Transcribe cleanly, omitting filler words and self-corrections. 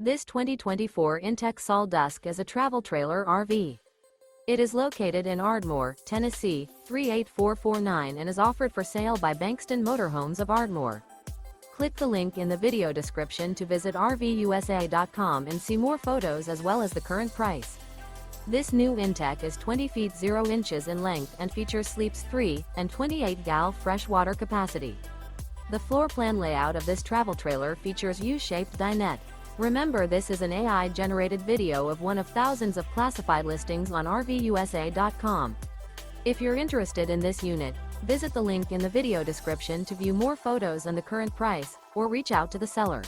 This 2024 inTech Sol Dusk is a travel trailer RV. It is located in Ardmore, Tennessee, 38449 and is offered for sale by Bankston Motorhomes of Ardmore. Click the link in the video description to visit RVUSA.com and see more photos as well as the current price. This new inTech is 20 feet 0 inches in length and features sleeps 3 and 28 gal freshwater capacity. The floor plan layout of this travel trailer features U-Shaped Dinette. Remember, this is an AI-generated video of one of thousands of classified listings on RVUSA.com. If you're interested in this unit, visit the link in the video description to view more photos and the current price, or reach out to the seller.